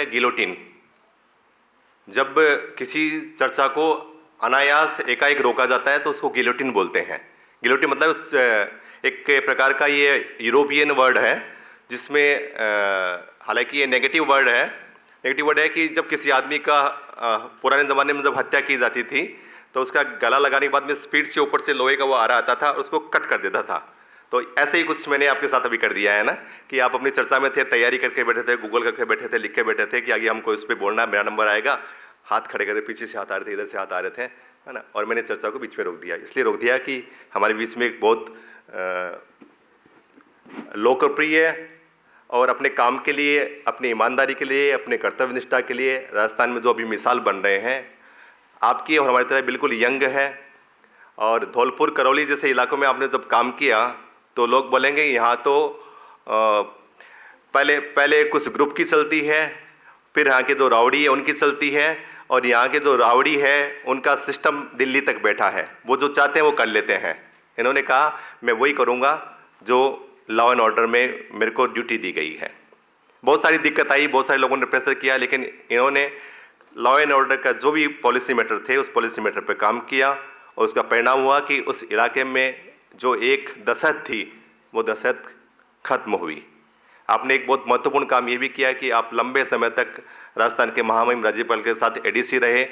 Guillotine. जब किसी चर्चा को अनायास एकाएक रोका जाता है तो उसको गिलोटिन बोलते हैं। गिलोटिन मतलब एक प्रकार का ये यूरोपियन वर्ड है, जिसमें हालांकि ये नेगेटिव वर्ड है। नेगेटिव वर्ड है कि जब किसी आदमी का पुराने ज़माने में जब हत्या की जाती थी तो उसका गला लगाने के बाद में स्पीड से ऊपर से लोहे का वो आ रहा आता था और उसको कट कर देता था। तो ऐसे ही कुछ मैंने आपके साथ अभी कर दिया है ना, कि आप अपनी चर्चा में थे, तैयारी करके बैठे थे, गूगल करके बैठे थे, लिख के बैठे थे कि आगे हमको इस पर बोलना है, मेरा नंबर आएगा, हाथ खड़े करे, पीछे से हाथ आ रहे थे, इधर से हाथ आ रहे थे, है ना, और मैंने चर्चा को बीच में रोक दिया। इसलिए रोक दिया कि हमारे बीच में एक बहुत लोकप्रिय और अपने काम के लिए, अपनी ईमानदारी के लिए, अपने कर्तव्य निष्ठा के लिए राजस्थान में जो अभी मिसाल बन रहे हैं, आपकी और हमारी तरह बिल्कुल यंग है। और धौलपुर करौली जैसे इलाकों में आपने जब काम किया तो लोग बोलेंगे यहाँ तो पहले कुछ ग्रुप की चलती है, फिर यहाँ के जो रावड़ी है उनकी चलती है, और यहाँ के जो रावड़ी है उनका सिस्टम दिल्ली तक बैठा है, वो जो चाहते हैं वो कर लेते हैं। इन्होंने कहा मैं वही करूँगा जो लॉ एंड ऑर्डर में मेरे को ड्यूटी दी गई है। बहुत सारी दिक्कत आई, बहुत सारे लोगों ने प्रेशर किया, लेकिन इन्होंने लॉ एंड ऑर्डर का जो भी पॉलिसी मैटर थे उस पॉलिसी मैटर पर काम किया, और उसका परिणाम हुआ कि उस इलाके में जो एक दहशत थी वो दहशत खत्म हुई। आपने एक बहुत महत्वपूर्ण काम ये भी किया कि आप लंबे समय तक राजस्थान के महामहिम राज्यपाल के साथ एडीसी रहे।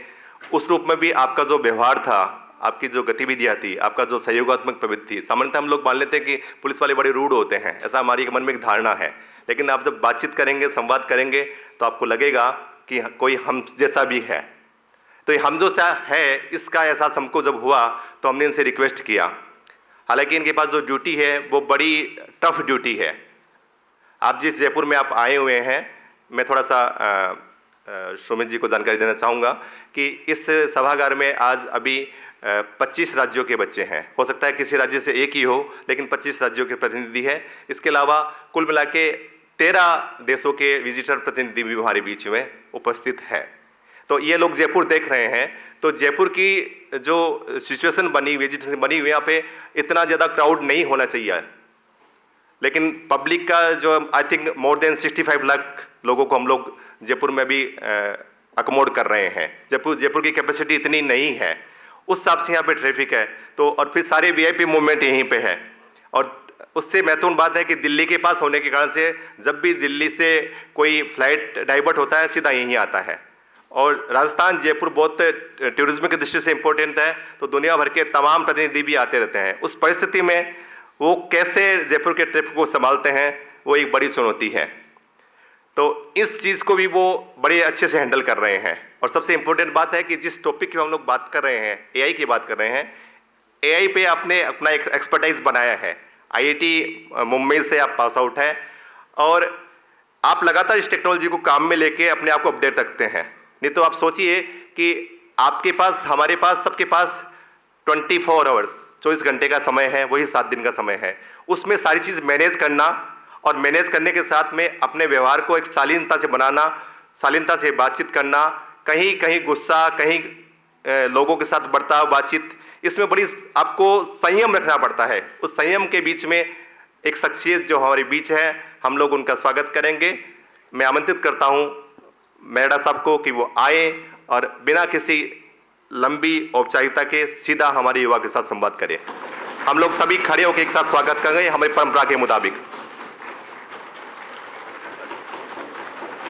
उस रूप में भी आपका जो व्यवहार था, आपकी जो गतिविधियाँ थी, आपका जो सहयोगात्मक प्रवृत्ति थी, सामान्यतः हम लोग मान लेते हैं कि पुलिस वाले बड़े रूड होते हैं, ऐसा हमारी मन में एक धारणा है, लेकिन आप जब बातचीत करेंगे, संवाद करेंगे, तो आपको लगेगा कि कोई हम जैसा भी है। तो ये हम जो सा है इसका एहसास हमको जब हुआ तो हमने इनसे रिक्वेस्ट किया। हालांकि इनके पास जो ड्यूटी है वो बड़ी टफ ड्यूटी है। आप जिस जयपुर में आप आए हुए हैं, मैं थोड़ा सा सुमित जी को जानकारी देना चाहूँगा कि इस सभागार में आज अभी 25 राज्यों के बच्चे हैं। हो सकता है किसी राज्य से एक ही हो, लेकिन 25 राज्यों के प्रतिनिधि हैं। इसके अलावा कुल मिला के 13 देशों के विजिटर प्रतिनिधि भी हमारे बीच में उपस्थित है। तो ये लोग जयपुर देख रहे हैं, तो जयपुर की जो सिचुएशन बनी हुई, जितनी बनी हुई, यहाँ पे इतना ज़्यादा क्राउड नहीं होना चाहिए, लेकिन पब्लिक का जो I think more than 65 lakh लोगों को हम लोग जयपुर में भी अकोमोड कर रहे हैं। जयपुर की कैपेसिटी इतनी नहीं है, उस हिसाब से यहाँ पे ट्रैफिक है। तो और फिर सारे वीआईपी मूवमेंट यहीं पे है, और उससे महत्वपूर्ण बात है कि दिल्ली के पास होने के कारण से जब भी दिल्ली से कोई फ्लाइट डाइवर्ट होता है सीधा यहीं आता है। और राजस्थान जयपुर बहुत टूरिज्म की दृष्टि से इम्पोर्टेंट है, तो दुनिया भर के तमाम प्रतिनिधि भी आते रहते हैं। उस परिस्थिति में वो कैसे जयपुर के ट्रिप को संभालते हैं, वो एक बड़ी चुनौती है। तो इस चीज़ को भी वो बड़े अच्छे से हैंडल कर रहे हैं। और सबसे इम्पोर्टेंट बात है कि जिस टॉपिक की हम लोग बात कर रहे हैं, एआई की बात कर रहे हैं, एआई पे आपने अपना एक एक्सपर्टाइज बनाया है। आईआईटी मुंबई से आप पास आउट है, और आप लगातार इस टेक्नोलॉजी को काम में लेके अपने आप को अपडेट रखते हैं। नहीं तो आप सोचिए कि आपके पास, हमारे पास, सबके पास 24 आवर्स 24 घंटे का समय है, वही 7 दिन का समय है। उसमें सारी चीज़ मैनेज करना, और मैनेज करने के साथ में अपने व्यवहार को एक शालीनता से बनाना, शालीनता से बातचीत करना, कहीं कहीं गुस्सा, कहीं लोगों के साथ बर्ताव, बातचीत, इसमें बड़ी आपको संयम रखना पड़ता है। उस संयम के बीच में एक शख्सियत जो हमारे बीच है, हम लोग उनका स्वागत करेंगे। मैं आमंत्रित करता हूँ मेड़ा साहब को कि वो आए और बिना किसी लंबी औपचारिकता के सीधा हमारे युवा के साथ संवाद करें। हम लोग सभी खड़े होकर एक साथ स्वागत करेंगे हमारी परंपरा के मुताबिक।